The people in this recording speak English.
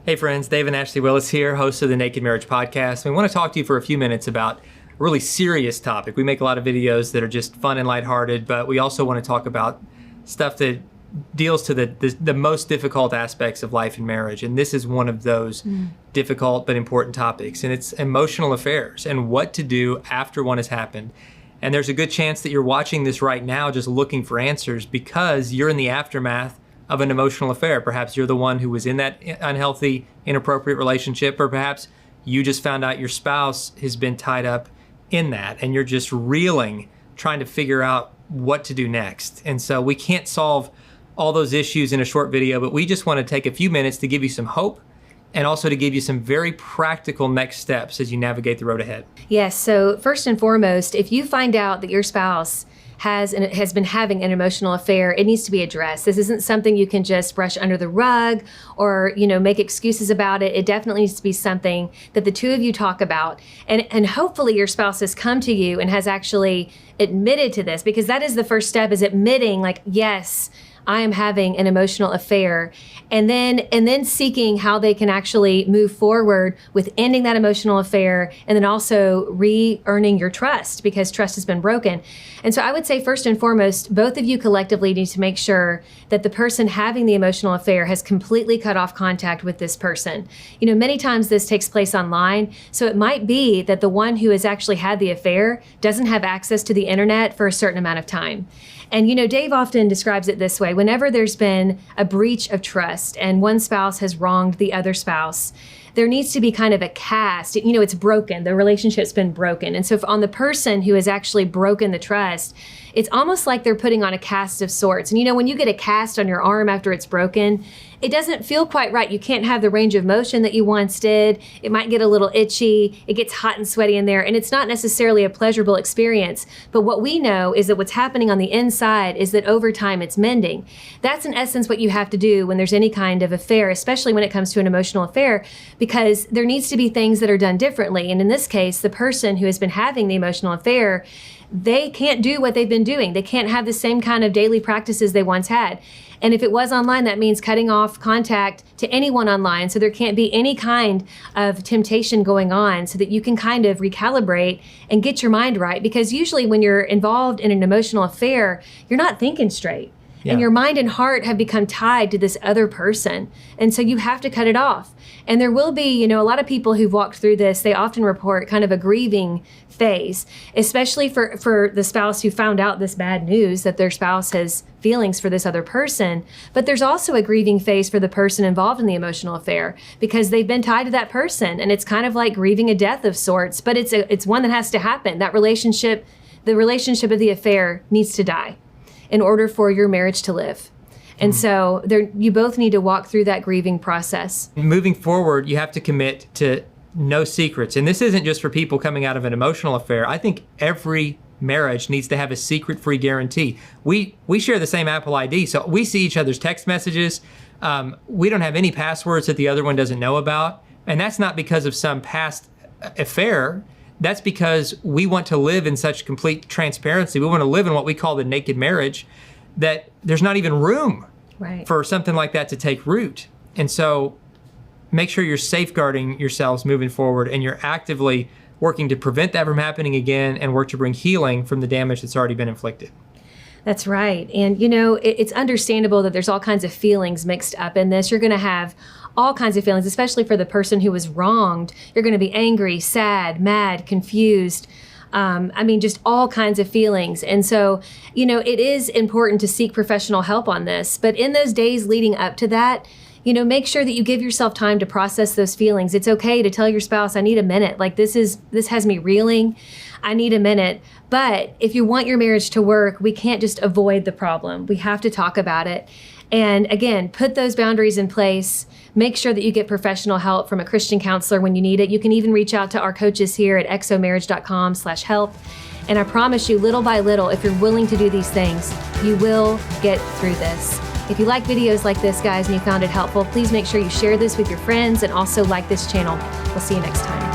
Hey friends, Dave and Ashley Willis here, hosts of the Naked Marriage Podcast. We want to talk to you for a few minutes about a really serious topic. We make a lot of videos that are just fun and lighthearted, but we also want to talk about stuff that deals to the most difficult aspects of life and marriage. And this is one of those difficult but important topics. And it's emotional affairs and what to do after one has happened. And there's a good chance that you're watching this right now just looking for answers because you're in the aftermath of an emotional affair. Perhaps you're the one who was in that unhealthy, inappropriate relationship, or perhaps you just found out your spouse has been tied up in that and you're just reeling, trying to figure out what to do next. And so we can't solve all those issues in a short video, but we just want to take a few minutes to give you some hope and also to give you some very practical next steps as you navigate the road ahead. Yes, so first and foremost, if you find out that your spouse has been having an emotional affair, it needs to be addressed. This isn't something you can just brush under the rug or, make excuses about it. It definitely needs to be something that the two of you talk about. And hopefully your spouse has come to you and has actually admitted to this, because that is the first step, is admitting like, yes, I am having an emotional affair, and then seeking how they can actually move forward with ending that emotional affair, and then also re-earning your trust, because trust has been broken. And so I would say first and foremost, both of you collectively need to make sure that the person having the emotional affair has completely cut off contact with this person. Many times this takes place online, so it might be that the one who has actually had the affair doesn't have access to the internet for a certain amount of time. And Dave often describes it this way: whenever there's been a breach of trust and one spouse has wronged the other spouse, there needs to be kind of a cast. It's broken. The relationship's been broken. And so if on the person who has actually broken the trust, it's almost like they're putting on a cast of sorts. And when you get a cast on your arm after it's broken, it doesn't feel quite right. You can't have the range of motion that you once did. It might get a little itchy. It gets hot and sweaty in there. And it's not necessarily a pleasurable experience. But what we know is that what's happening on the inside is that over time it's mending. That's in essence what you have to do when there's any kind of affair, especially when it comes to an emotional affair, because there needs to be things that are done differently. And in this case, the person who has been having the emotional affair, they can't do what they've been doing. They can't have the same kind of daily practices they once had. And if it was online, that means cutting off contact to anyone online, so there can't be any kind of temptation going on, so that you can kind of recalibrate and get your mind right. Because usually when you're involved in an emotional affair, you're not thinking straight. Yeah. And your mind and heart have become tied to this other person. And so you have to cut it off. And there will be, a lot of people who've walked through this, they often report kind of a grieving phase, especially for the spouse who found out this bad news that their spouse has feelings for this other person. But there's also a grieving phase for the person involved in the emotional affair, because they've been tied to that person. And it's kind of like grieving a death of sorts, but it's one that has to happen. That relationship, the relationship of the affair, needs to die in order for your marriage to live. And so you both need to walk through that grieving process. Moving forward, you have to commit to no secrets. And this isn't just for people coming out of an emotional affair. I think every marriage needs to have a secret-free guarantee. We share the same Apple ID, so we see each other's text messages. We don't have any passwords that the other one doesn't know about. And that's not because of some past affair. That's because we want to live in such complete transparency. We want to live in what we call the naked marriage, that there's not even room for something like that to take root. And so make sure you're safeguarding yourselves moving forward, and you're actively working to prevent that from happening again and work to bring healing from the damage that's already been inflicted. That's right. And it's understandable that there's all kinds of feelings mixed up in this. You're going to have all kinds of feelings, especially for the person who was wronged. You're going to be angry, sad, mad, confused. Just all kinds of feelings. And so, it is important to seek professional help on this. But in those days leading up to that, make sure that you give yourself time to process those feelings. It's okay to tell your spouse, I need a minute. Like this has me reeling. I need a minute. But if you want your marriage to work, we can't just avoid the problem. We have to talk about it. And again, put those boundaries in place. Make sure that you get professional help from a Christian counselor when you need it. You can even reach out to our coaches here at exomarriage.com/help. And I promise you, little by little, if you're willing to do these things, you will get through this. If you like videos like this, guys, and you found it helpful, please make sure you share this with your friends and also like this channel. We'll see you next time.